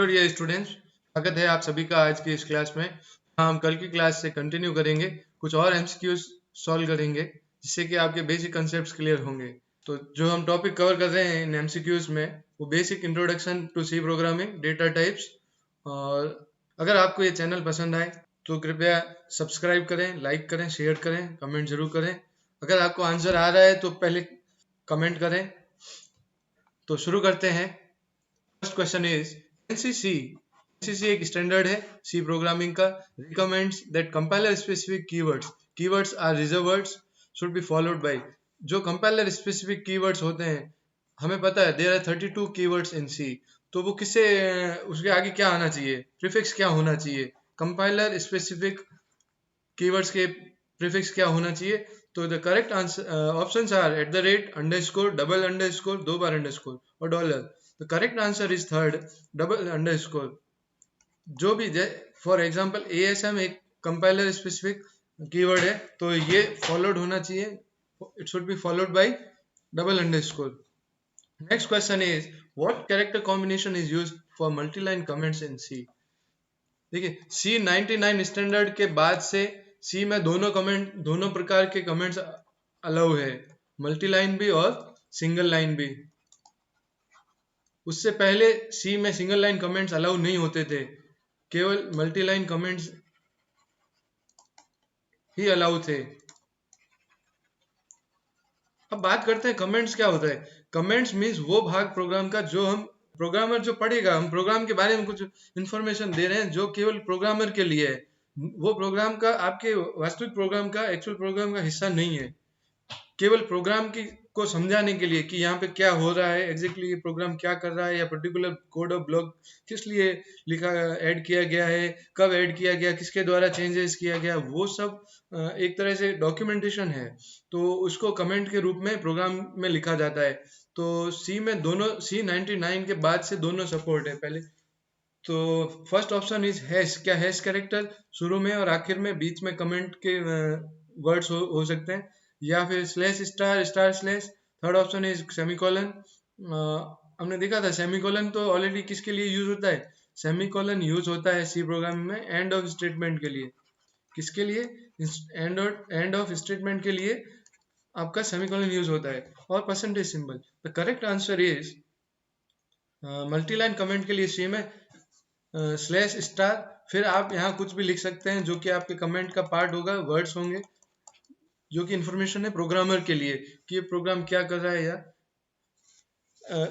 Hello dear students, स्वागत है आप सभी का आज की इस क्लास में। हम कल की क्लास से कंटिन्यू करेंगे, कुछ और एमसीक्यूज सॉल्व करेंगे जिससे कि आपके बेसिक कंसेप्ट्स क्लियर होंगे। तो जो हम टॉपिक कवर कर रहे हैं इन एमसीक्यूज में वो basic introduction to C programming, data types. और अगर आपको ये चैनल पसंद आए तो कृपया सब्सक्राइब करें, लाइक करें, शेयर करें, कमेंट जरूर करें। अगर आपको आंसर आ रहा है तो पहले कमेंट करें। तो शुरू करते हैं। First question is NCC. NCC एक स्टैंडर्ड है सी प्रोग्रामिंग का, recommends that compiler specific keywords are reserve words should be followed by. जो कंपाइलर स्पेसिफिक कीवर्ड्स होते हैं, हमें पता है there are 32 keywords in C. तो वो किससे, उसके आगे क्या आना चाहिए, प्रीफिक्स क्या होना चाहिए। कंपाइलर स्पेसिफिक कीवर्ड्स के प्रीफिक्स क्या होना चाहिए। तो the correct answer options are at the rate, underscore, double underscore, दो बार अंडरस्कोर और dollar. The correct answer is third, double underscore. जो भी, फॉर एग्जांपल एएसएम एक कंपाइलर स्पेसिफिक कीवर्ड है, तो ये फॉलोड होना चाहिए, it should be followed by double underscore. Next question is what character combination is used for multiline comments इन सी। देखिए, C99 standard के बाद से सी में दोनों प्रकार के कमेंट्स अलाउ है, मल्टी लाइन भी और सिंगल लाइन भी। उससे पहले सी में सिंगल लाइन कमेंट्स अलाउ नहीं होते थे, केवल मल्टी लाइन कमेंट्स ही अलाउ थे। अब बात करते हैं कमेंट्स क्या होता है। कमेंट्स मीन्स वो भाग प्रोग्राम का जो हम प्रोग्रामर जो पढ़ेगा, हम प्रोग्राम के बारे में कुछ इंफॉर्मेशन दे रहे हैं जो केवल प्रोग्रामर के लिए है। वो प्रोग्राम का, आपके वास्तविक प्रोग्राम का, एक्चुअल प्रोग्राम का हिस्सा नहीं है, केवल प्रोग्राम की को समझाने के लिए कि यहाँ पे क्या हो रहा है, एग्जैक्टली ये प्रोग्राम क्या कर रहा है, या पर्टिकुलर कोड ऑफ ब्लॉक किस लिए लिखा, ऐड किया गया है, कब ऐड किया गया, किसके द्वारा चेंजेस किया गया, वो सब एक तरह से डॉक्यूमेंटेशन है। तो उसको कमेंट के रूप में प्रोग्राम में लिखा जाता है। तो सी में दोनों, C99 के बाद से दोनों सपोर्ट है। पहले तो फर्स्ट ऑप्शन इज हैश। क्या हैश कैरेक्टर शुरू में और आखिर में, बीच में कमेंट के वर्ड्स हो सकते हैं, या फिर slash star star slash. Third option is semicolon. हमने देखा था सेमीकोलन तो ऑलरेडी किसके लिए यूज होता है, सेमीकोलन यूज होता है सी प्रोग्राम में एंड ऑफ स्टेटमेंट के लिए। किसके लिए, एंड ऑफ स्टेटमेंट के लिए आपका सेमीकोलन यूज होता है, और percentage symbol. The correct answer is multiline comment के लिए सी में स्लैश स्टार, फिर आप यहाँ कुछ भी लिख सकते हैं जो कि आपके कमेंट का पार्ट होगा, वर्ड्स होंगे जो कि इंफॉर्मेशन है प्रोग्रामर के लिए कि ये प्रोग्राम क्या कर रहा है, या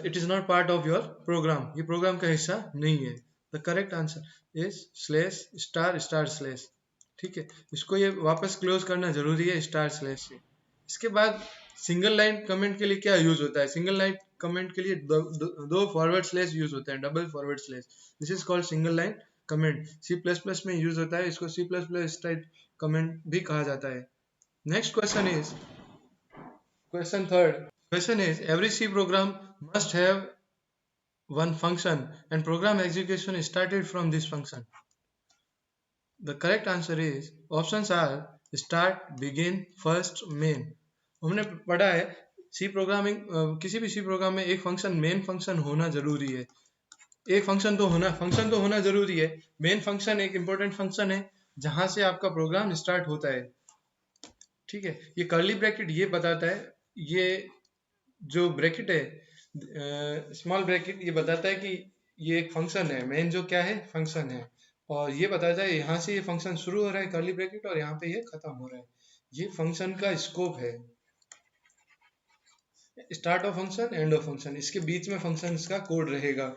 it is not part of your program, ये प्रोग्राम का हिस्सा नहीं है। The correct answer is slash star star slash. ठीक है, इसको ये वापस क्लोज करना जरूरी है स्टार स्लैश से। इसके बाद सिंगल लाइन कमेंट के लिए क्या यूज होता है, सिंगल लाइन कमेंट के लिए दो फॉरवर्ड स्लैश यूज होते हैं, double forward slash. This is called single line comment. C++ में यूज होता है, इसको C++ टाइप कमेंट भी कहा जाता है। Next question is question third. Question is every C program must have one function and program execution is started from this function. The correct answer is options are start, begin, first, main. हमने पढ़ा है C programming, किसी भी सी program में एक function, main function होना जरूरी है। एक फंक्शन तो होना जरूरी है। मेन फंक्शन एक इंपॉर्टेंट फंक्शन है जहां से आपका प्रोग्राम स्टार्ट होता है। ठीक है, ये कर्ली ब्रैकेट ये बताता है, ये जो ब्रैकेट है स्मॉल ब्रैकेट, ये बताता है कि ये एक फंक्शन है। मेन जो क्या है, फंक्शन है, और ये बताता है यहाँ से ये फंक्शन शुरू हो रहा है कर्ली ब्रैकेट, और यहाँ पे ये खत्म हो रहा है। ये फंक्शन का स्कोप है, start of function, end of function, इसके बीच में फंक्शन का कोड रहेगा।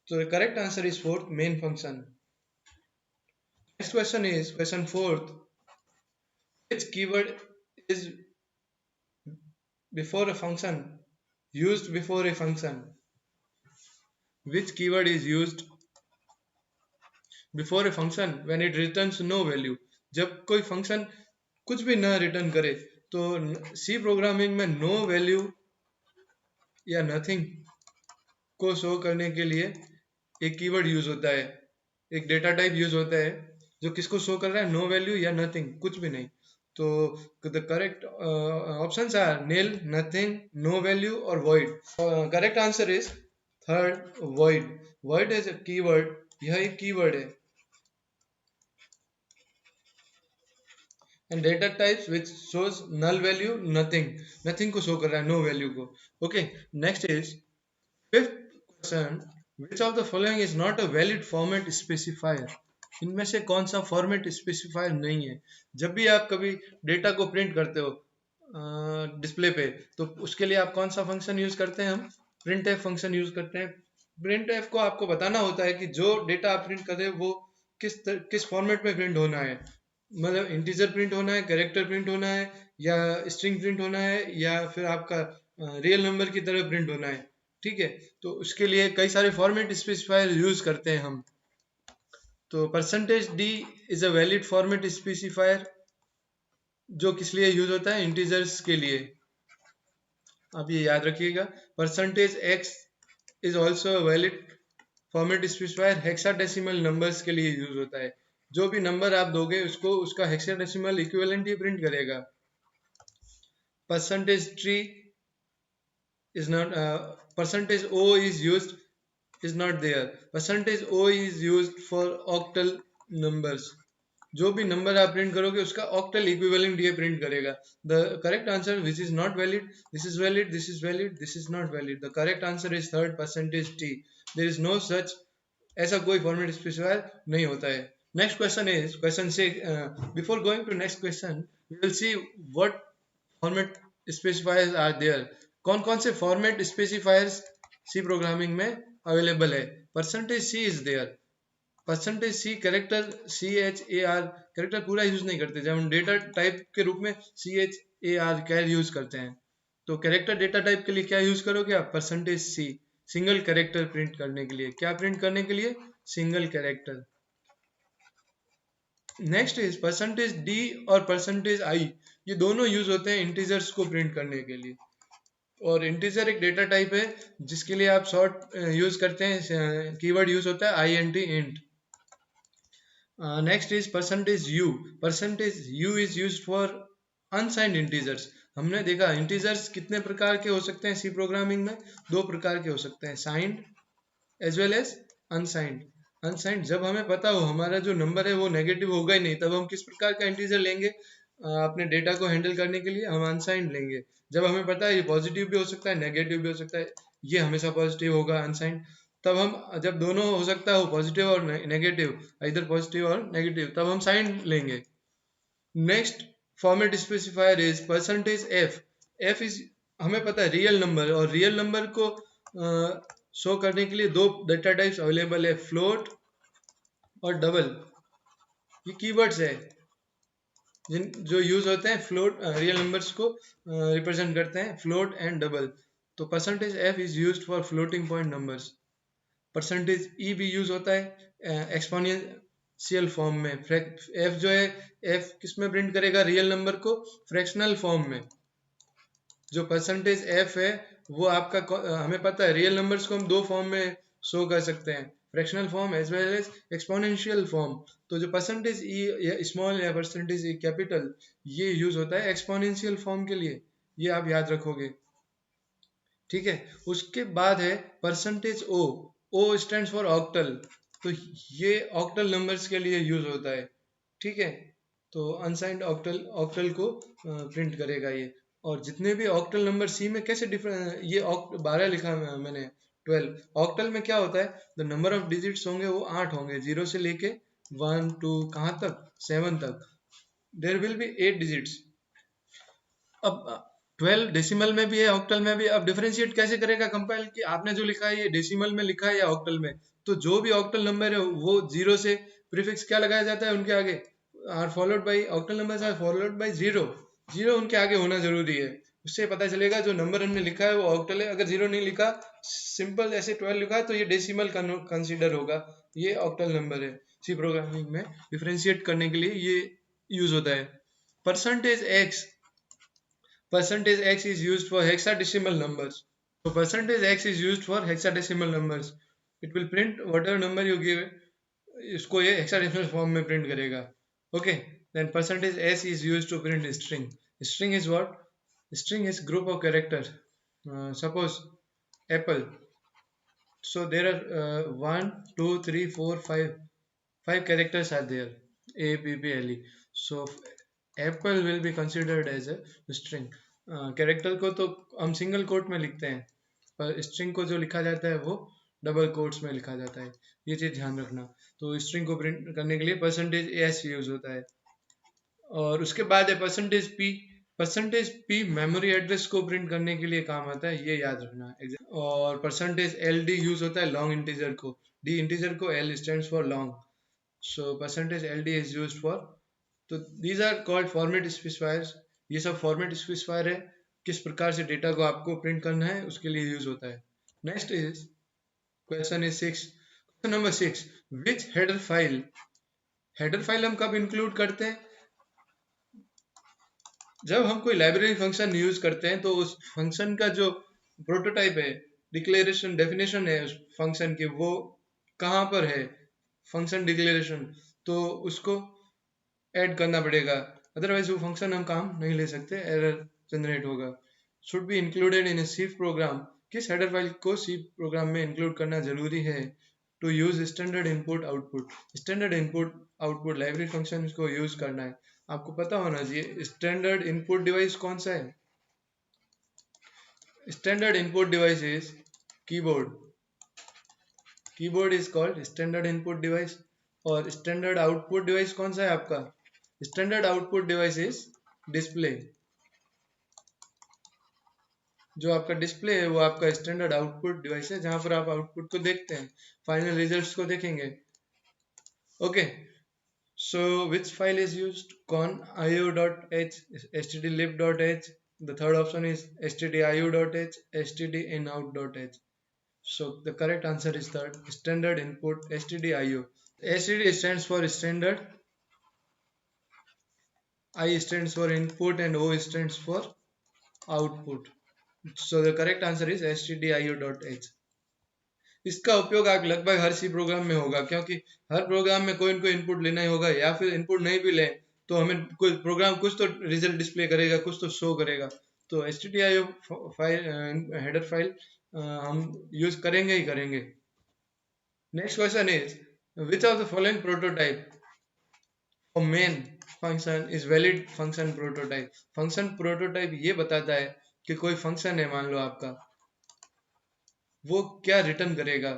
तो correct answer is fourth, main function. Next question is question fourth. which keyword is before a function used before a function? Which keyword is used before a function when it returns no value? जब कोई function कुछ भी न return करे तो सी programming में no value या nothing को शो करने के लिए एक कीवर्ड यूज होता है, एक डेटा टाइप यूज होता है जो किसको शो कर रहा है, नो वैल्यू या नथिंग, कुछ भी नहीं। तो the correct options are nil, nothing, no value और void. Correct answer is third, void. Word as a keyword, यह एक कीवर्ड है। And data types which shows null value, nothing, nothing को शो कर रहा है, नो वैल्यू को। Okay, next is fifth question, which of the following is not a valid format specifier. इनमें से कौन सा फॉर्मेट स्पेसिफायर नहीं है। जब भी आप कभी डेटा को प्रिंट करते हो डिस्प्ले पे, तो उसके लिए आप कौन सा फंक्शन यूज करते हैं, हम प्रिंट एफ फंक्शन यूज करते हैं। प्रिंट एफ को आपको बताना होता है कि जो डेटा आप प्रिंट कर रहे हो वो किस फॉर्मेट में प्रिंट होना है। मतलब इंटीजर प्रिंट होना है, कैरेक्टर प्रिंट होना है, या स्ट्रिंग प्रिंट होना है, या फिर आपका रियल नंबर की तरह प्रिंट होना है। ठीक है, तो उसके लिए कई सारे फॉर्मेट स्पेसिफायर यूज करते हैं हम। तो percentage D is a valid format specifier, जो किस लिए यूज होता है, इंटीजर्स के लिए। आप ये याद रखिएगा। Percentage x is also valid format specifier, hexadecimal numbers के लिए यूज होता है। जो भी नंबर आप दोगे उसको उसका हेक्साडेसिमल इक्विवेलेंट ही प्रिंट करेगा। Percentage tree is not percentage o is not there. Percentage o is used for octal numbers. जो भी नंबर आप प्रिंट करोगे उसका ऑक्टल इक्विवेलेंट ये प्रिंट करेगा। The correct answer which is not valid, this is valid, this is valid, this is not valid. The correct answer is third, percentage t. There is no such, ऐसा कोई format specifier नहीं होता है। Next question is question से, before going to next question we will see what format specifiers are there. कौन कौन से format specifiers C programming में अवेलेबल है। Percentage c is there. Percentage c character CHAR character पूरा use नहीं करते। जब हम डेटा टाइप के रूप में CHAR कैर यूज करते हैं, तो कैरेक्टर डेटा टाइप के लिए क्या यूज करोगे आप, परसेंटेज सी, सिंगल कैरेक्टर प्रिंट करने के लिए। क्या प्रिंट करने के लिए, single character. Next is percentage D और परसेंटेज आई, ये दोनों यूज होते हैं इंटीजर्स को प्रिंट करने के लिए। और इंटीजर एक डेटा टाइप है जिसके लिए आप शॉर्ट यूज करते हैं, कीवर्ड यूज होता है INT, int. Next is percentage you. Percentage you is used for unsigned integers. हमने देखा इंटीजर्स कितने प्रकार के हो सकते हैं सी प्रोग्रामिंग में, दो प्रकार के हो सकते हैं, signed as well as unsigned. Unsigned जब हमें पता हो हमारा जो नंबर है वो नेगेटिव होगा ही नहीं, तब हम किस प्रकार का इंटीजर लेंगे अपने डेटा को हैंडल करने के लिए, हम अनसाइंड लेंगे। जब हमें पता है ये पॉजिटिव भी हो सकता है, नेगेटिव भी हो सकता है, ये हमेशा पॉजिटिव होगा अनसाइंड, तब हम, जब दोनों हो सकता है वो पॉजिटिव और नेगेटिव, इधर पॉजिटिव और नेगेटिव, तब हम साइन लेंगे। Next format specifier is percentage F. F is, हमें पता है रियल नंबर, और रियल नंबर को शो करने के लिए दो डेटा टाइप्स अवेलेबल है, फ्लोट और डबल। ये कीवर्ड्स है जिन जो यूज होते हैं फ्लोट, रियल नंबर्स को रिप्रेजेंट करते हैं, फ्लोट एंड डबल। तो percentage F is used for floating point numbers. Percentage E भी यूज होता है एक्सपोनेंशियल फॉर्म में। एफ जो है, एफ किस में प्रिंट करेगा, रियल नंबर को फ्रैक्शनल फॉर्म में। जो परसेंटेज एफ है वो आपका हमें पता है रियल नंबर्स को हम दो फॉर्म में शो कर सकते हैं, fractional form as well as exponential form. तो जो परसेंटेज ई या स्मॉल या परसेंटेज ई कैपिटल, ये यूज होता है एक्सपोनेंशियल फॉर्म के लिए, ये आप याद रखोगे। ठीक है, उसके बाद है percentage o. O stands for octal, तो ये ऑक्टल नंबर्स के लिए यूज होता है। ठीक है, तो अनसाइंड ऑक्टल, ऑक्टल को प्रिंट करेगा ये। और जितने भी ऑक्टल नंबर सी में कैसे डिफरेंट, ये 12 लिखा मैंने, 12 ऑक्टल में क्या होता है, द नंबर ऑफ डिजिट्स होंगे वो 8 होंगे, 0 से लेके 1 2 कहाँ तक, 7 तक, देर विल बी 8 डिजिट्स। अब 12 डेसिमल में भी है, ऑक्टल में भी। अब डिफरेंशिएट कैसे करेगा कंपाइल, कि आपने जो लिखा है ये डेसिमल में लिखा है या ऑक्टल में, तो जो भी ऑक्टल नंबर है वो 0 से प्रीफिक्स क्या लगाया जाता है उनके आगे, are followed by, octal numbers are followed by 0, 0 उनके आगे होना जरूरी है। उससे पता चलेगा जो नंबर हमने लिखा है वो ऑक्टल है। अगर 0 नहीं लिखा, सिंपल ऐसे 12 लिखा है, तो ये डेसिमल कंसिडर होगा, ये ऑक्टल नंबर है। सी प्रोग्रामिंग में डिफरेंशिएट करने के लिए ये यूज होता है। Percentage x, percentage x is used for hexadecimal numbers. So percentage x is used for hexadecimal numbers. It will print whatever number you give, इसको ये hexadecimal form में print करेगा. Okay. Then percentage s is used to print string. String is what? String is group of character. Suppose apple. So there are 1, 2, 3, 4, 5 characters are there, A, P, P, L, E. So apple will be considered as a string. Character को तो हम single quote में लिखते हैं, पर string को जो लिखा जाता है वो डबल कोट्स में लिखा जाता है, ये चीज़ ध्यान रखना। तो स्ट्रिंग को प्रिंट करने के लिए परसेंटेज एस यूज होता है। और उसके बाद है percentage P. Percentage P memory address को प्रिंट करने के लिए काम आता है, ये याद रखना। और परसेंटेज एल डी यूज होता है लॉन्ग इंटीजर को, डी इंटीजर को, L stands for long, so percentage L D is use for. तो these are called format specifiers. ये सब फॉर्मेट स्पेसिफायर है, किस प्रकार से डेटा को आपको प्रिंट करना है उसके लिए यूज होता है। Next is question is 6, question number 6, which header file. Header file हम कब इंक्लूड करते हैं? जब हम कोई लाइब्रेरी फंक्शन यूज करते हैं तो उस फंक्शन का जो प्रोटोटाइप है, डिक्लेरेशन, डेफिनेशन है उस फंक्शन की, वो कहाँ पर है, फंक्शन डिक्लेरेशन, तो उसको ऐड करना पड़ेगा, अदरवाइज वो फंक्शन हम काम नहीं ले सकते, एरर जनरेट होगा। Should be included in a C program. किस हेडर फाइल को सी प्रोग्राम में इंक्लूड करना जरूरी है? To use standard input output. Standard input output library function को यूज करना है। आपको पता होना चाहिए स्टैंडर्ड इनपुट डिवाइस कौन सा है। Standard input device is keyboard. Keyboard is called standard input device. और स्टैंडर्ड आउटपुट डिवाइस कौन सा है आपका? Standard output device is display. जो आपका डिस्प्ले है वो आपका स्टैंडर्ड आउटपुट डिवाइस है, जहां पर आप आउटपुट को देखते हैं, फाइनल रिजल्ट्स को देखेंगे। Okay, so which file is used? Con io.h, stdlib.h. The third option is stdio.h, stdinout.h. So the correct answer is third, standard input stdio. std stands for standard, I stands for input, and O stands for output. So the correct answer is stdio.h. इसका उपयोग आप लगभग हर सी program में होगा, क्योंकि हर programme में कोई न कोई इनपुट लेना ही होगा, या फिर इनपुट नहीं भी लें तो हमें कोई प्रोग्राम कुछ तो रिजल्ट डिस्प्ले करेगा, कुछ तो शो करेगा। तो stdio फाइल, हेडर फाइल हम यूज करेंगे ही करेंगे। Next question is which of the following prototype for main function is valid function prototype. Function prototype ये बताता है कि कोई फंक्शन है, मान लो आपका, वो क्या रिटर्न करेगा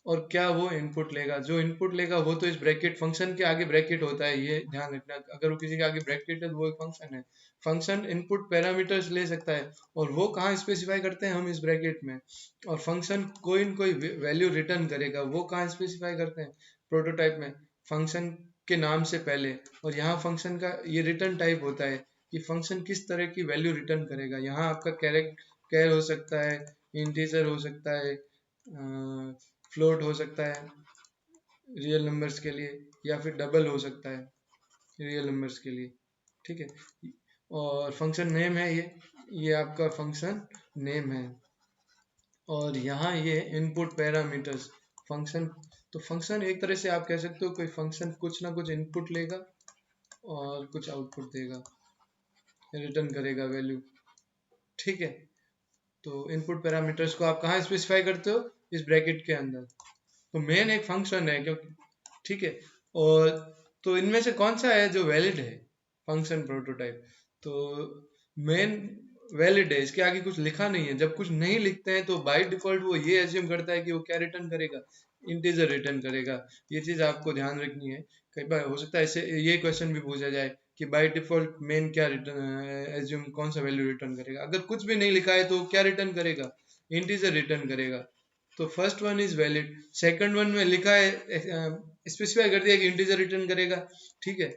और क्या वो इनपुट लेगा। जो इनपुट लेगा वो तो इस ब्रैकेट, फंक्शन के आगे ब्रैकेट होता है, ये ध्यान रखना। अगर वो किसी के आगे ब्रैकेट है तो वो एक फंक्शन है। फंक्शन इनपुट पैरामीटर्स ले सकता है, और वो कहाँ स्पेसिफाई करते हैं हम, इस ब्रैकेट में। और फंक्शन कोई न कोई वैल्यू रिटर्न करेगा, वो कहाँ स्पेसिफाई करते हैं, प्रोटोटाइप में, फंक्शन के नाम से पहले। और यहाँ फंक्शन का ये रिटर्न टाइप होता है कि फंक्शन किस तरह की वैल्यू रिटर्न करेगा। यहाँ आपका कैर हो सकता है, इंटीजर हो सकता है, फ्लोट हो सकता है रियल नंबर्स के लिए, या फिर डबल हो सकता है रियल नंबर्स के लिए, ठीक है। और फंक्शन नेम है ये आपका फंक्शन नेम है। और यहाँ ये इनपुट पैरामीटर्स फंक्शन। तो फंक्शन एक तरह से आप कह सकते हो कोई फंक्शन कुछ ना कुछ इनपुट लेगा और कुछ आउटपुट देगा, रिटर्न करेगा वैल्यू, ठीक है। तो इनपुट पैरामीटर्स को आप कहाँ स्पेसिफाई करते हो, इस ब्रैकेट के अंदर। तो मेन एक फंक्शन है, क्योंकि, ठीक है। और तो इनमें से कौन सा है जो वैलिड है, फंक्शन प्रोटोटाइप। तो मेन वैलिड है, इसके आगे कुछ लिखा नहीं है। जब कुछ नहीं लिखते हैं तो बाय डिफॉल्ट वो ये एज्यूम करता है कि वो क्या रिटर्न करेगा, इंटीजर रिटर्न करेगा। ये चीज आपको ध्यान रखनी है। कई बार हो सकता है ऐसे ये क्वेश्चन भी पूछा जाए कि बाय डिफॉल्ट मेन क्या रिटर्न एज्यूम, कौन सा वैल्यू रिटर्न करेगा। अगर कुछ भी नहीं लिखा है तो क्या रिटर्न करेगा, इंटीजर रिटर्न करेगा। तो first one is valid. Second one में लिखा है, स्पेसिफाई कर दिया कि इंटीजर रिटर्न करेगा, ठीक है।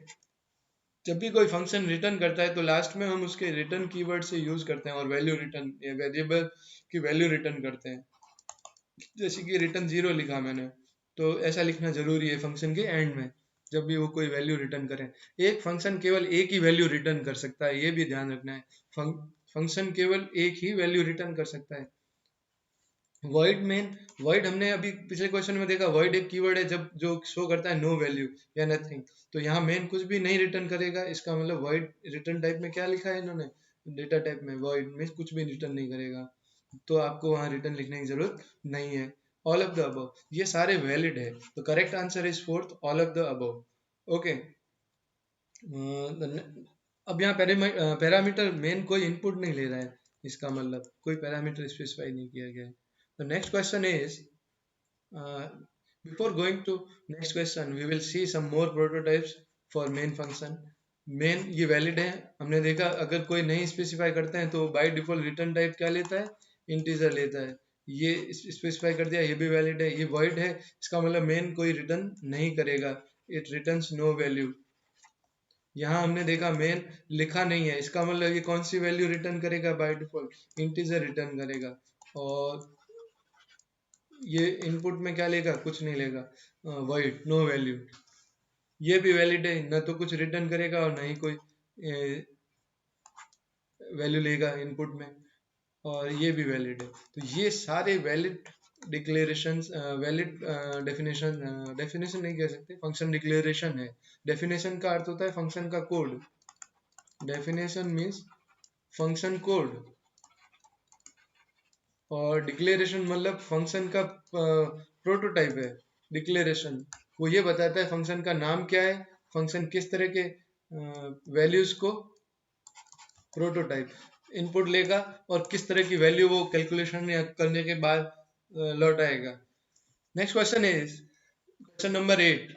जब भी कोई फंक्शन रिटर्न करता है तो लास्ट में हम उसके रिटर्न कीवर्ड से यूज करते हैं और वैल्यू रिटर्न, या वेरिएबल की वैल्यू रिटर्न करते हैं। जैसे कि रिटर्न 0 लिखा मैंने, तो ऐसा लिखना जरूरी है फंक्शन के एंड में, जब भी वो कोई वैल्यू रिटर्न करें। एक फंक्शन केवल एक ही वैल्यू रिटर्न कर सकता है, ये भी ध्यान रखना है। फंक्शन केवल एक ही वैल्यू रिटर्न कर सकता है। वॉइड मेन, वॉइड हमने अभी पिछले क्वेश्चन में देखा, वॉइड एक कीवर्ड है जब जो शो करता है नो वैल्यू या नथिंग। तो यहाँ मेन कुछ भी नहीं रिटर्न करेगा, इसका मतलब वॉइड रिटर्न टाइप में क्या लिखा है इन्होंने, डेटा टाइप में वॉइड में कुछ भी रिटर्न नहीं करेगा, तो आपको वहाँ रिटर्न लिखने की जरूरत नहीं है। ऑल ऑफ द अबव, ये सारे वैलिड है। तो correct answer is fourth, all of the above. Okay, अब यहाँ पैरामीटर मेन कोई इनपुट नहीं ले रहा है, इसका मतलब कोई पैरामीटर स्पेसिफाई नहीं किया गया है। तो next question is, before going to next question we will see some more prototypes for main function। Main ये वैलिड है, हमने देखा अगर कोई नहीं स्पेसिफाई करते हैं तो बाय डिफॉल्ट रिटर्न टाइप क्या लेता है, इंटीजर लेता है। ये स्पेसिफाई कर दिया, ये भी वैलिड है। ये वॉइड है, इसका मतलब मेन कोई रिटर्न नहीं करेगा, इट रिटर्न्स नो वैल्यू। यहाँ हमने देखा मेन लिखा नहीं है, इसका मतलब ये कौन सी वैल्यू रिटर्न करेगा, बाय डिफॉल्ट इंटीजर रिटर्न करेगा। और ये इनपुट में क्या लेगा, कुछ नहीं लेगा, वॉइड नो वैल्यू। ये भी वैलिड है, न तो कुछ रिटर्न करेगा और न ही कोई वैल्यू लेगा इनपुट में, और ये भी वैलिड है। तो ये सारे valid declaration, valid definition, definition नहीं कह सकते, फंक्शन डिक्लेरेशन है। डेफिनेशन का अर्थ होता है फंक्शन का code, definition means function code, और डिक्लेरेशन मतलब फंक्शन का प्रोटोटाइप है। डिक्लेरेशन वो ये बताता है फंक्शन का नाम क्या है, फंक्शन किस तरह के वैल्यूज को, प्रोटोटाइप इनपुट लेगा और किस तरह की वैल्यू वो कैलकुलेशन करने के बाद लौटाएगा। Next question is question number 8,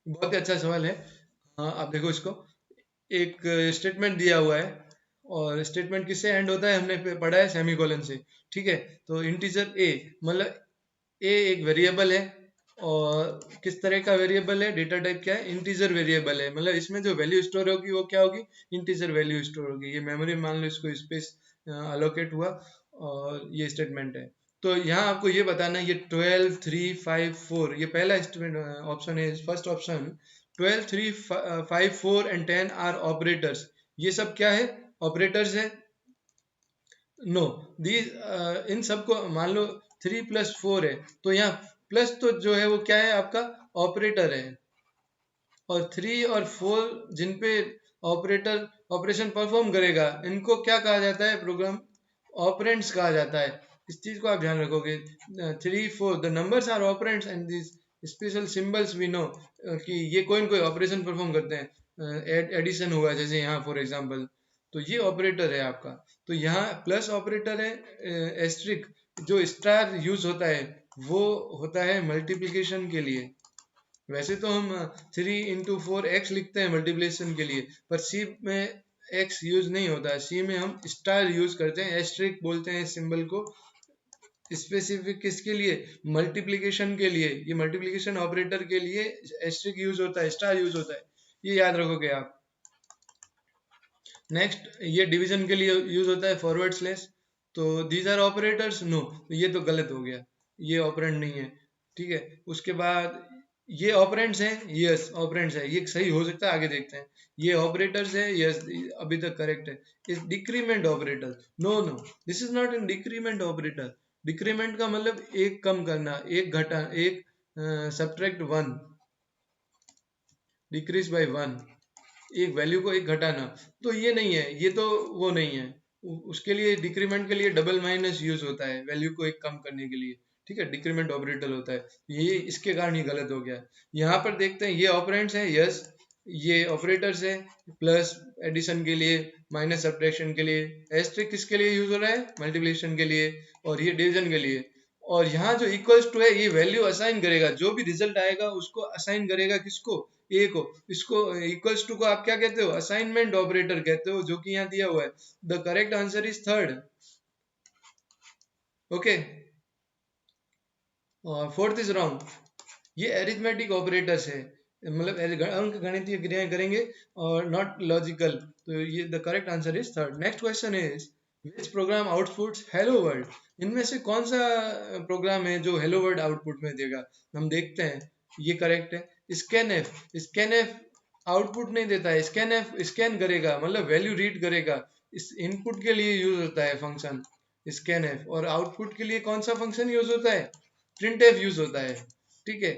बहुत ही अच्छा सवाल है। हाँ, आप देखो इसको, एक स्टेटमेंट दिया हुआ है और स्टेटमेंट किससे एंड होता है, हमने पढ़ा है सेमीकोलन से। ठीक है, तो इंटीजर ए, मतलब ए एक वेरिएबल है, और किस तरह का वेरिएबल है, डेटा टाइप क्या है, इंटीजर वेरिएबल है। मतलब इसमें जो वैल्यू स्टोर होगी वो क्या होगी, इंटीजर वैल्यू स्टोर होगी। ये मेमोरी मान लो, इसको स्पेस अलोकेट हुआ, और ये स्टेटमेंट है। तो यहाँ आपको ये बताना है, ये 12 3 5 4, ये पहला ऑप्शन है, first option. 12 3 5 4 and 10 are operators, ये सब क्या है, ऑपरेटर्स है। नो, दीज इन सबको मान लो 3 + 4 है, तो यहाँ प्लस तो जो है वो क्या है, आपका ऑपरेटर है। और 3 और 4 जिन पे ऑपरेटर ऑपरेशन परफॉर्म करेगा, इनको क्या कहा जाता है, प्रोग्राम ऑपरेंड्स कहा जाता है। इस चीज को आप ध्यान रखोगे। 3 4 the numbers are operands and this special symbols we know कि ये कोई न कोई ऑपरेशन परफॉर्म करते हैं। एडिशन हुआ जैसे यहाँ फॉर एग्जांपल, तो ये ऑपरेटर है आपका। तो यहाँ प्लस ऑपरेटर है, एस्ट्रिक जो स्टार यूज होता है वो होता है मल्टीप्लिकेशन के लिए। वैसे तो हम 3 × 4 x लिखते हैं मल्टीप्लिकेशन के लिए, पर सी में x यूज नहीं होता है, सी में हम स्टार यूज करते हैं, एस्ट्रिक बोलते हैं इस सिंबल को। स्पेसिफिक किसके लिए, मल्टीप्लिकेशन के लिए। ये मल्टीप्लिकेशन ऑपरेटर के लिए एस्ट्रिक यूज होता है, स्टार यूज होता है, ये याद रखोगे आप। नेक्स्ट, ये डिवीजन के लिए यूज होता है, फॉरवर्ड स्लैश। तो दीज आर ऑपरेटर्स, नो, ये तो गलत हो गया, ये ऑपरेंड नहीं है। ठीक है, उसके बाद ये ऑपरेंड्स हैं, यस ऑपरेंड्स है, ये सही हो सकता है, आगे देखते हैं। ये ऑपरेटर्स है, यस अभी तक करेक्ट है। इस decrement operator, no no, this is not an decrement operator. Decrement का मतलब एक कम करना, एक घटा, एक सब्ट्रैक्ट 1, डिक्रीज बाय 1, एक वैल्यू को एक घटाना। तो ये नहीं है, ये तो वो नहीं है। उसके लिए डिक्रीमेंट के लिए डबल माइनस यूज होता है, वैल्यू को एक कम करने के लिए। ठीक है, डिक्रीमेंट ऑपरेटर होता है, ये इसके कारण ही गलत हो गया। यहाँ पर देखते हैं, ये ऑपरेंड्स हैं, यस ये ऑपरेटर्स है, प्लस एडिशन के लिए, माइनस सब्ट्रैक्शन के लिए। एस्ट्रिक किसके लिए यूज हो रहा है, मल्टीप्लिकेशन के लिए, और ये डिवीजन के लिए। और यहाँ जो इक्वल्स टू है, ये वैल्यू असाइन करेगा, जो भी रिजल्ट आएगा उसको असाइन करेगा, किसको, ए को। इसको इक्वल्स टू को आप क्या कहते हो, असाइनमेंट ऑपरेटर कहते हो, जो कि यहाँ दिया हुआ है। The correct answer is third. Okay, fourth is wrong. ये एरिथमेटिक ऑपरेटर्स है, मतलब अंक गणितीय क्रियाएं करेंगे और नॉट लॉजिकल। तो ये the correct answer is third. Next question is, which programme outputs hello world, इनमें से कौन सा प्रोग्राम है जो हेलो वर्ल्ड आउटपुट में देगा। हम देखते हैं, ये करेक्ट है। स्कैन एफ आउटपुट नहीं देता है, स्कैन एफ स्कैन करेगा, मतलब वैल्यू रीड करेगा। इस इनपुट के लिए यूज होता है फंक्शन स्कैन एफ, और आउटपुट के लिए कौन सा फंक्शन यूज होता है, प्रिंट एफ यूज होता है। ठीक है,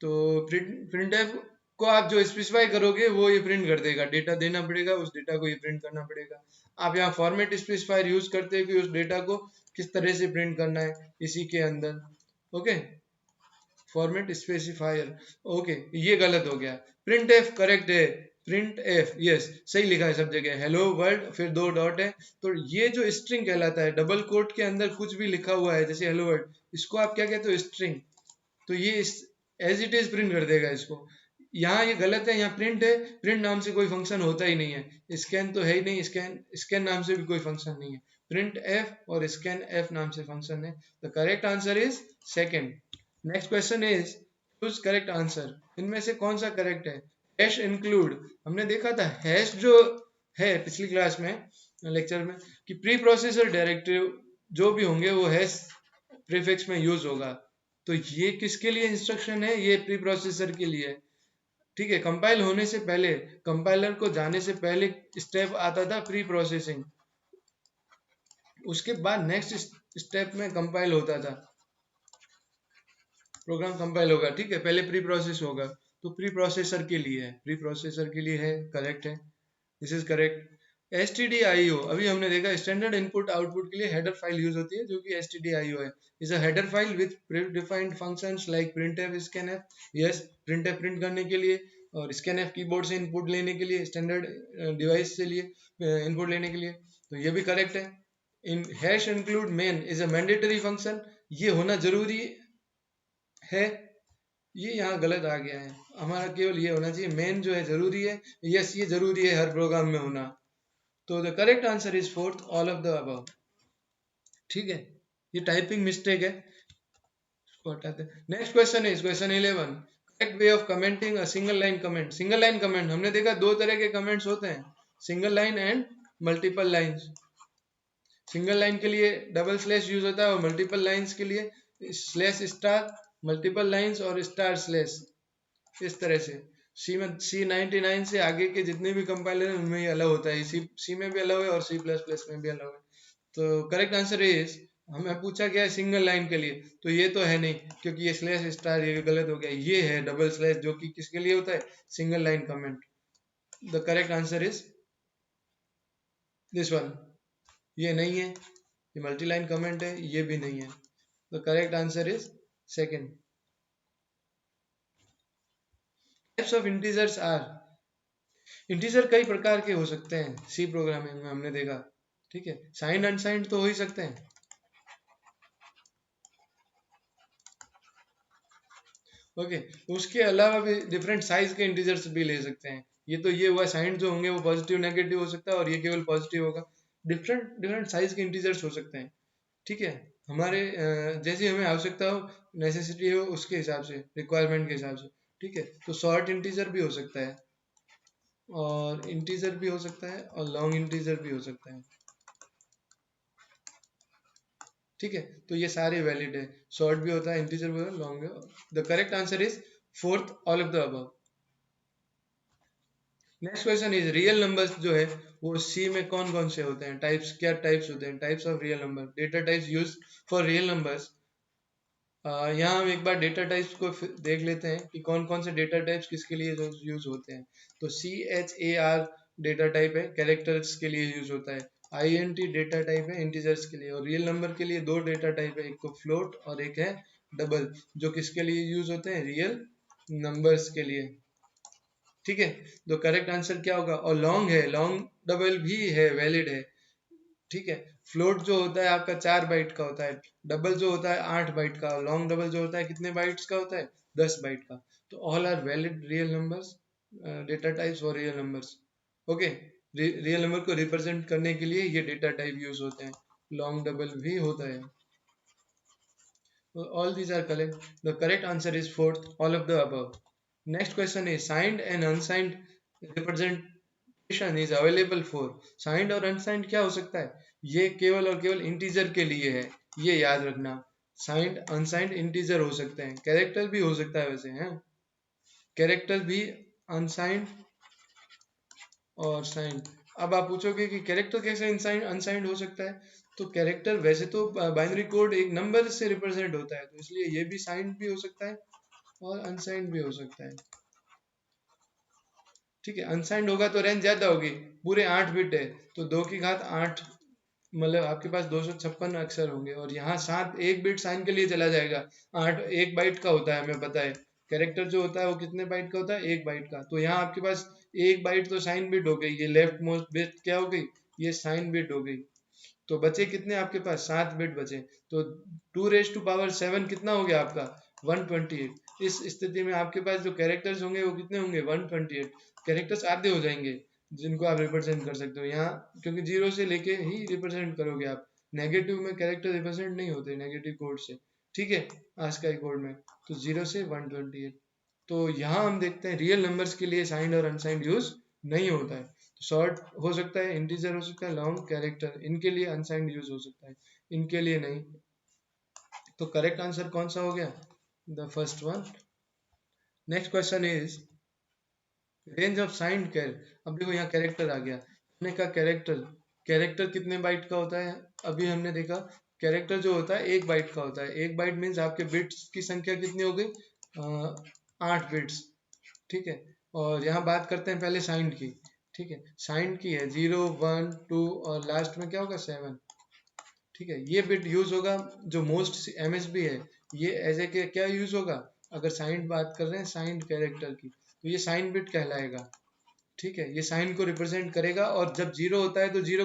तो प्रिंट एफ को आप जो स्पेसिफाई करोगे वो ये प्रिंट कर देगा, डेटा देना पड़ेगा, उस डेटा को ये प्रिंट करना पड़ेगा। आप यहाँ फॉर्मेट स्पेसिफायर यूज करते हो कि उस डेटा को किस तरह से प्रिंट करना है इसी के अंदर। ओके, फॉर्मेट स्पेसिफायर, ओके ये गलत हो गया। प्रिंट एफ करेक्ट है, प्रिंट एफ यस सही लिखा है सब जगह, हेलो वर्ल्ड फिर दो डॉट है। तो ये जो स्ट्रिंग कहलाता है, डबल कोट के अंदर कुछ भी लिखा हुआ है जैसे हेलो वर्ल्ड, इसको आप क्या कहते हो, स्ट्रिंग। तो ये एज इट इज प्रिंट कर देगा इसको। यहाँ ये गलत है, यहाँ प्रिंट है, प्रिंट नाम से कोई फंक्शन होता ही नहीं है, स्कैन तो है ही नहीं, स्कैन स्कैन नाम से भी कोई फंक्शन नहीं है, प्रिंट एफ और स्कैन एफ नाम से फंक्शन है। The correct answer is second. Next question is choose correct answer, इनमें से कौन सा करेक्ट है। हैश इंक्लूड, हमने देखा था हैश जो है पिछली क्लास में लेक्चर में कि प्री प्रोसेसर डायरेक्टिव जो भी होंगे वो हैश प्रीफिक्स में यूज होगा। तो ये किसके लिए इंस्ट्रक्शन है, ये प्री प्रोसेसर के लिए है। ठीक है, कंपाइल होने से पहले, कंपाइलर को जाने से पहले स्टेप आता था प्री प्रोसेसिंग, उसके बाद नेक्स्ट स्टेप में कंपाइल होता था, प्रोग्राम कंपाइल होगा। ठीक है, पहले प्री प्रोसेस होगा, तो प्री प्रोसेसर के लिए है, प्री प्रोसेसर के लिए है, करेक्ट है, दिस इज करेक्ट। stdio अभी हमने देखा स्टैंडर्ड इनपुट आउटपुट के लिए हेडर फाइल यूज होती है जो कि stdio है, is a header file with predefined functions like printf scanf, yes printf print करने के लिए और scanf कीबोर्ड से इनपुट लेने के लिए, स्टैंडर्ड डिवाइस से लिए इनपुट लेने के लिए, तो ये भी करेक्ट है। In hash include main is a mandatory function, ये होना जरूरी है, ये यहाँ गलत आ गया है, हमारा केवल ये होना चाहिए मेन जो है जरूरी है, यस ये जरूरी है हर प्रोग्राम में होना। तो the correct answer is fourth, all of the above. ठीक है, ये टाइपिंग मिस्टेक है, इसको हटाते हैं। Next question is question 11, correct way of commenting a single line comment. Single line comment हमने देखा दो तरह के कमेंट्स होते हैं, single line and multiple lines. Single line के लिए डबल स्लैश यूज होता है और मल्टीपल लाइंस के लिए स्लैश स्टार, मल्टीपल लाइंस और स्टार स्लैश, इस तरह से। C99 से आगे के जितने भी कंपाइलर हैं उनमें ये अलाउ होता है, सी में भी अलाउ है और C++ में भी अलाउ है। तो करेक्ट आंसर इज, हमें पूछा गया है सिंगल लाइन के लिए, तो ये तो है नहीं क्योंकि ये स्लैश स्टार ये गलत हो गया, ये है डबल स्लैश जो कि किसके लिए होता है, single line comment. The correct answer is this one, ये नहीं है, ये मल्टी लाइन कमेंट है, ये भी नहीं है। The correct answer is second. Types of integers are, integer कई प्रकार के हो सकते हैं सी प्रोग्रामिंग में, हमने देखा। ठीक है, साइंड अनसाइंड तो हो ही सकते हैं। ओके, उसके अलावा भी डिफरेंट साइज के इंटीजर्स भी ले सकते हैं। ये तो ये हुआ साइंड जो होंगे वो पॉजिटिव नेगेटिव हो सकता है और ये केवल पॉजिटिव होगा। डिफरेंट डिफरेंट साइज के इंटीजर्स हो सकते हैं। ठीक है, हमारे जैसी हमें आवश्यकता हो, नेसेसिटी हो, उसके हिसाब से, रिक्वायरमेंट के हिसाब से। ठीक है, तो शॉर्ट इंटीजर भी हो सकता है और इंटीजर भी हो सकता है और लॉन्ग इंटीजर भी हो सकता है। ठीक है, तो ये सारे वैलिड है, शॉर्ट भी होता है, इंटीजर भी होता है, लॉन्ग भी। The correct answer is fourth, all of the above. Next question is real numbers जो है वो सी में कौन कौन से होते हैं, टाइप्स क्या टाइप्स होते हैं, types of real number, data types use for real numbers. यहाँ हम एक बार डेटा टाइप्स को देख लेते हैं कि कौन कौन से डेटा टाइप्स किसके लिए यूज होते हैं। तो CHAR डेटा टाइप है, कैरेक्टर्स के लिए यूज होता है। INT डेटा टाइप है, इंटीजर्स के लिए। और रियल नंबर के लिए दो डेटा टाइप है, एक को फ्लोट और एक है डबल, जो किसके लिए यूज होते हैं, रियल नंबर्स के लिए। ठीक है, तो करेक्ट आंसर क्या होगा, और लॉन्ग है, लॉन्ग डबल भी है, वैलिड है। ठीक है, फ्लोट जो होता है आपका 4 बाइट का होता है, डबल जो होता है 8 बाइट का, लॉन्ग डबल जो होता है कितने बाइट्स का होता है, 10 बाइट का। तो all are valid real numbers, data types और real numbers. Okay, real number को रिप्रेजेंट करने के लिए ये डेटा टाइप यूज होते हैं, लॉन्ग डबल भी होता है। All these are correct, the correct answer is fourth, all of the above. Next question is signed and unsigned representation is available for. Signed और अनसाइंड क्या हो सकता है, ये केवल और केवल इंटीजर के लिए है, ये याद रखना। साइंड अनसाइंड इंटीजर हो सकते हैं, कैरेक्टर भी हो सकता है वैसे हैं, कैरेक्टर भी अनसाइंड और साइंड। अब आप पूछोगे कि कैरेक्टर कैसे अनसाइंड अनसाइंड हो सकता है, तो कैरेक्टर वैसे तो बाइनरी कोड एक नंबर से रिप्रेजेंट होता है, तो इसलिए ये भी साइंड भी हो सकता है और अनसाइंड भी हो सकता है। ठीक है, अनसाइंड होगा तो रेंज ज्यादा होगी, पूरे 8 बिट है तो 2 की घात 8 मतलब आपके पास 256 अक्षर होंगे, और यहाँ 7 एक बिट साइन के लिए चला जाएगा। 8 एक बाइट का होता है, हमें पता है। कैरेक्टर जो होता है वो कितने बाइट का होता है? 1 बाइट का। तो यहाँ आपके पास 1 बाइट तो साइन बिट हो गई, ये लेफ्ट मोस्ट बिट क्या हो गई? ये साइन बिट हो गई। तो बचे कितने आपके पास? 7 बिट बचे। तो 2⁻7 कितना हो गया आपका? 128। इस स्थिति में आपके पास जो कैरेक्टर्स होंगे वो कितने होंगे? 128। कैरेक्टर्स आधे हो जाएंगे जिनको आप रिप्रेजेंट कर सकते हो यहाँ, क्योंकि जीरो से लेके ही रिप्रेजेंट करोगे आप। नेगेटिव में कैरेक्टर रिप्रेजेंट नहीं होते नेगेटिव कोड से, ठीक है, आस्काई कोड में। तो 0 से 128। तो यहाँ हम देखते हैं रियल नंबर्स के लिए साइंड और अनसाइंड यूज नहीं होता है। शॉर्ट हो सकता है, इंटीजर हो सकता है, लॉन्ग कैरेक्टर, इनके लिए अनसाइंड यूज हो सकता है, इनके लिए नहीं। तो करेक्ट आंसर कौन सा हो गया? The first one. Next question is range of signed char. अब देखो यहाँ कैरेक्टर आ गया, हमने कहा कैरेक्टर, कैरेक्टर कितने बाइट का होता है? अभी हमने देखा कैरेक्टर जो होता है 1 बाइट का होता है। 1 बाइट मीन्स आपके बिट्स की संख्या कितनी हो गई? 8 बिट्स, ठीक है। और यहाँ बात करते हैं पहले साइंड की, ठीक है। साइंड की है 0 1 2 और लास्ट में क्या होगा? 7, ठीक है। ये बिट यूज होगा जो मोस्ट एमएसबी है, ये एज ए के क्या यूज होगा? अगर साइंड बात कर रहे हैं साइंड कैरेक्टर की, तो ये साइन बिट कहलाएगा, ठीक है। ये साइन को रिप्रेजेंट करेगा, और जब जीरो होता है तो जीरो,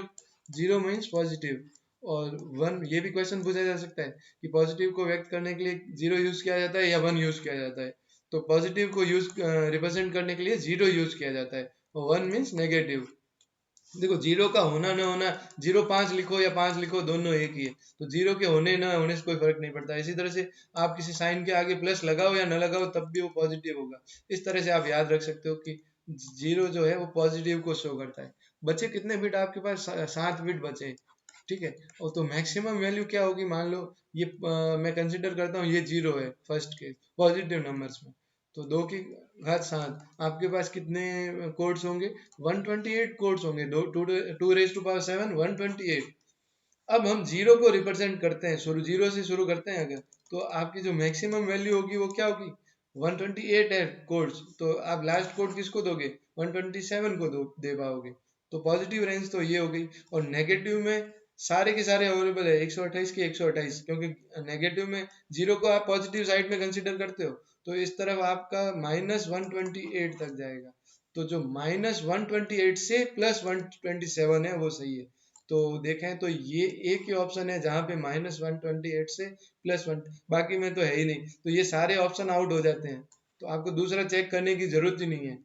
जीरो मीन्स पॉजिटिव, और वन, ये भी क्वेश्चन पूछा जा सकता है कि पॉजिटिव को व्यक्त करने के लिए जीरो यूज किया जाता है या वन यूज किया जाता है। तो पॉजिटिव को यूज रिप्रेजेंट करने के लिए जीरो यूज किया जाता है, और वन मीन्स नेगेटिव। देखो जीरो का होना ना होना, 0 5 लिखो या 5 लिखो, दोनों एक ही है। तो जीरो के होने ना होने से कोई फर्क नहीं पड़ता। इसी तरह से आप किसी साइन के आगे प्लस लगाओ या ना लगाओ, तब भी वो पॉजिटिव होगा। इस तरह से आप याद रख सकते हो कि जीरो जो है वो पॉजिटिव को शो करता है। बचे कितने बिट आपके पास? 7 बिट बचे, ठीक है। और तो मैक्सिमम वैल्यू क्या होगी? मान लो ये मैं कंसिडर करता हूँ ये जीरो है फर्स्ट केस पॉजिटिव नंबर्स में। तो 2 की घात 7, आपके पास कितने कोड्स होंगे? 128 कोड्स होंगे। 2 2 2 7 128। अब हम जीरो को रिप्रेजेंट करते हैं, शुरू जीरो से शुरू करते हैं अगर, तो आपकी जो मैक्सिमम वैल्यू होगी वो क्या होगी? 128 है कोड्स, तो आप लास्ट कोड किसको दोगे? 127 को दे पाओगे। तो पॉजिटिव रेंज तो ये हो गई। और नेगेटिव में सारे के सारे अवेलेबल है, 128 के 128, क्योंकि नेगेटिव में जीरो को आप पॉजिटिव साइड में कंसिडर करते हो, तो इस तरफ आपका -128 तक जाएगा। तो जो -128 से +127 है वो सही है। तो देखें तो ये एक ही ऑप्शन है जहाँ पे -128 से +1, बाकी में तो है ही नहीं। तो ये सारे ऑप्शन आउट हो जाते हैं, तो आपको दूसरा चेक करने की जरूरत ही नहीं है,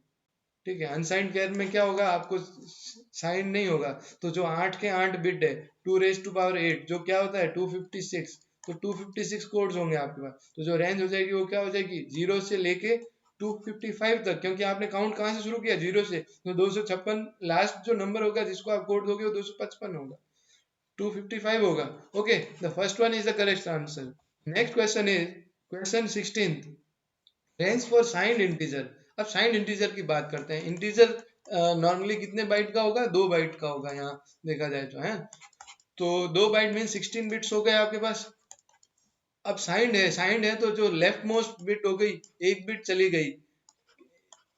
ठीक है। अनसाइंड कैर में क्या होगा? आपको साइन नहीं होगा। तो जो 8 के 8 बिट है, 2⁸8 जो क्या होता है? 256। तो 256 कोड्स होंगे आपके पास। तो जो रेंज हो जाएगी वो क्या हो जाएगी? जीरो से लेके 255 तक, क्योंकि आपने काउंट कहाँ से शुरू किया? जीरो से। तो 256 लास्ट जो नंबर होगा जिसको आप कोड दोगे वो 255 होगा, 255 होगा। Okay, the first one is the correct answer. Next question is question 16, range for signed integer. अब साइंड इंटीजर की बात करते हैं। इंटीजर नॉर्मली कितने बाइट का होगा? 2 बाइट का होगा, यहाँ देखा जाए तो है। तो 2 बाइट मीन 16 बिट्स हो गए आपके पास। अब साइंड है, साइंड है तो जो लेफ्ट मोस्ट बिट हो गई, 1 बिट चली गई,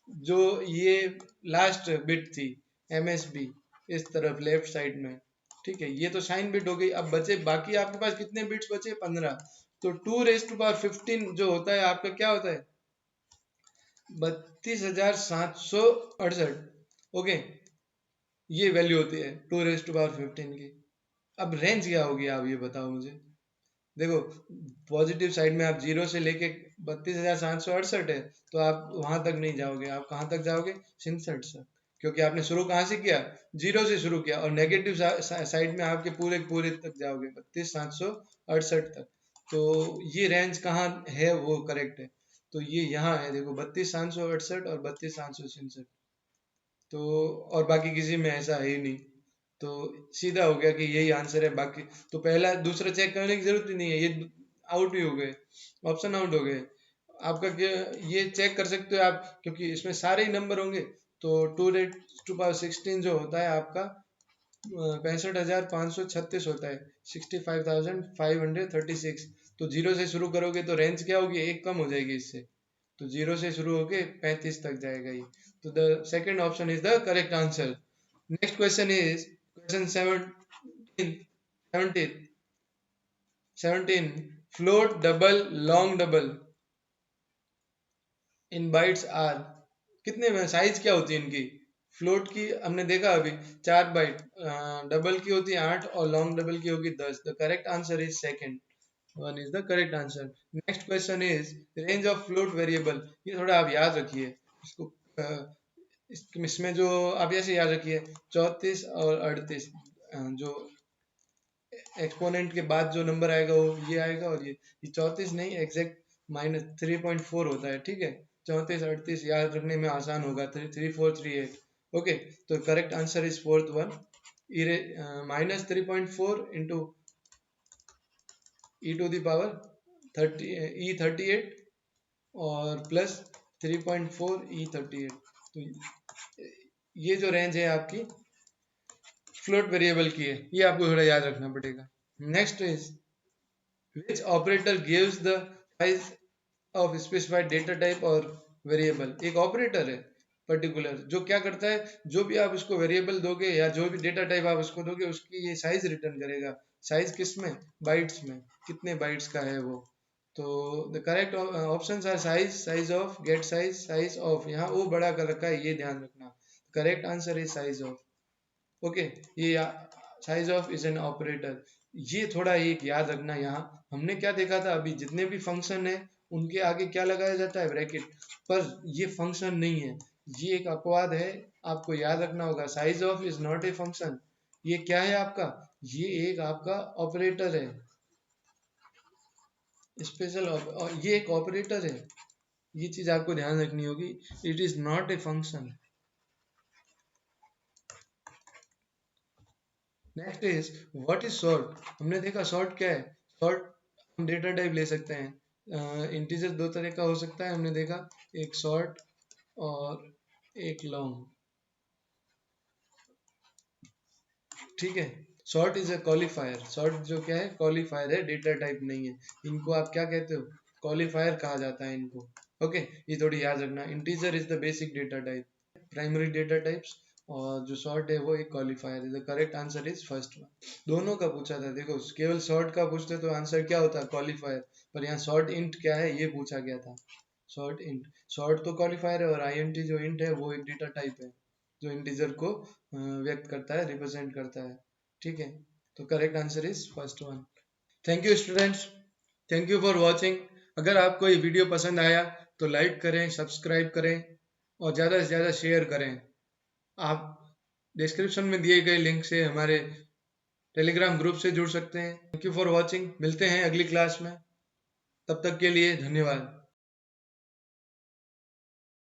जो ये लास्ट बिट थी एमएसबी, इस तरफ लेफ्ट साइड में, ठीक है। ये तो साइन बिट हो गई। अब बचे बाकी आपके पास कितने बिट्स बचे? 15। तो 2⁻15 जो होता है आपका क्या होता है? 32,768। ओके, ये वैल्यू होती है 2⁻15 की। अब रेंज क्या होगी आप ये बताओ मुझे। देखो पॉजिटिव साइड में आप जीरो से लेके 32,768 है, तो आप वहां तक नहीं जाओगे। आप कहाँ तक जाओगे? 67 तक, क्योंकि आपने शुरू कहाँ से किया? जीरो से शुरू किया। और नेगेटिव साइड में आपके पूरे पूरे तक जाओगे 32,768 तक। तो ये रेंज कहाँ है वो करेक्ट है? तो ये यहाँ है, देखो 32,768 और 32,767। तो और बाकी किसी में ऐसा है ही नहीं, तो सीधा हो गया कि यही आंसर है। बाकी तो पहला दूसरा चेक करने की जरूरत ही नहीं है, ये आउट ही हो गए, ऑप्शन आउट हो गए। आपका क्या ये चेक कर सकते हो आप, क्योंकि इसमें सारे ही नंबर होंगे। तो 2⁻16 जो होता है आपका 65,536 होता है, 65,536। तो जीरो से शुरू करोगे तो रेंज क्या होगी? एक कम हो जाएगी इससे, तो जीरो से शुरू होके 35 तक जाएगा ये। तो the second option is the correct answer. Next question is question 17, 17 float double long double in bytes are, कितने में साइज क्या होती है इनकी? फ्लोट की हमने देखा अभी 4 बाइट, डबल की होती है 8 और लॉन्ग डबल की होगी 10। The correct answer is second one is the correct answer. Next question is range of float variable. ये थोड़ा आप याद रखिए इसको, इसमें जो आप ऐसे याद रखिए 34 और 38, जो एक्सपोनेंट के बाद जो नंबर आएगा वो ये आएगा, और ये 34 नहीं, एग्जैक्ट -3.4 होता है, ठीक है। 34 38 याद रखने में आसान होगा, 3438। ओके, तो correct answer is fourth one, -3.4 into e to the power 38 और प्लस 3.4 E38। तो ये जो रेंज है आपकी फ्लोट वेरिएबल की है, ये आपको थोड़ा याद रखना पड़ेगा। Next is which operator gives the size of specified data type और वेरिएबल। एक ऑपरेटर है पर्टिकुलर जो क्या करता है, जो भी आप उसको वेरिएबल दोगे या जो भी डेटा टाइप आप उसको दोगे उसकी ये साइज रिटर्न करेगा। साइज किस में? बाइट्स में, कितने बाइट्स का है वो। तो the correct options are size, size of, get size, size of. यहाँ वो बड़ा कर रखा है, ये ध्यान रखना। Correct answer is size of. Okay, ये size of is an operator, ये थोड़ा एक याद रखना। यहाँ हमने क्या देखा था अभी, जितने भी फंक्शन है उनके आगे क्या लगाया जाता है? ब्रैकेट। पर ये फंक्शन नहीं है, ये एक अपवाद है, आपको याद रखना होगा। Size of is not a function. ये क्या है आपका? ये एक आपका ऑपरेटर है, स्पेशल, ये एक ऑपरेटर है। ये चीज आपको ध्यान रखनी होगी, it is not a function. Next is what is sort. हमने देखा सॉर्ट क्या है। सॉर्ट हम डेटा टाइप ले सकते हैं, इंटीजर दो तरह का हो सकता है, हमने देखा, एक शॉर्ट और एक लॉन्ग, ठीक है। Short is a qualifier, short जो क्या है, क्वालिफायर है, डेटा टाइप नहीं है। इनको आप क्या कहते हो? क्वालिफायर कहा जाता है इनको। ओके, ये थोड़ी याद रखना। Integer is the basic data type, primary data types, और जो शॉर्ट है वो एक क्वालिफायर है। The correct answer is first one. दोनों का पूछा था, देखो केवल शॉर्ट का पूछते तो आंसर क्या होता? क्वालिफायर। पर यहाँ शॉर्ट इंट क्या है ये पूछा गया था। शॉर्ट इंट, शॉर्ट तो क्वालिफायर है, और आईएनटी जो इंट है वो एक डेटा टाइप है जो इंटीजर को व्यक्त करता है, रिप्रेजेंट करता है, ठीक है। तो correct answer is first one. Thank you students, thank you for watching. अगर आपको ये वीडियो पसंद आया तो लाइक करें, सब्सक्राइब करें और ज़्यादा से ज़्यादा शेयर करें। आप डिस्क्रिप्शन में दिए गए लिंक से हमारे टेलीग्राम ग्रुप से जुड़ सकते हैं। थैंक यू फॉर वॉचिंग, मिलते हैं अगली क्लास में, तब तक के लिए धन्यवाद।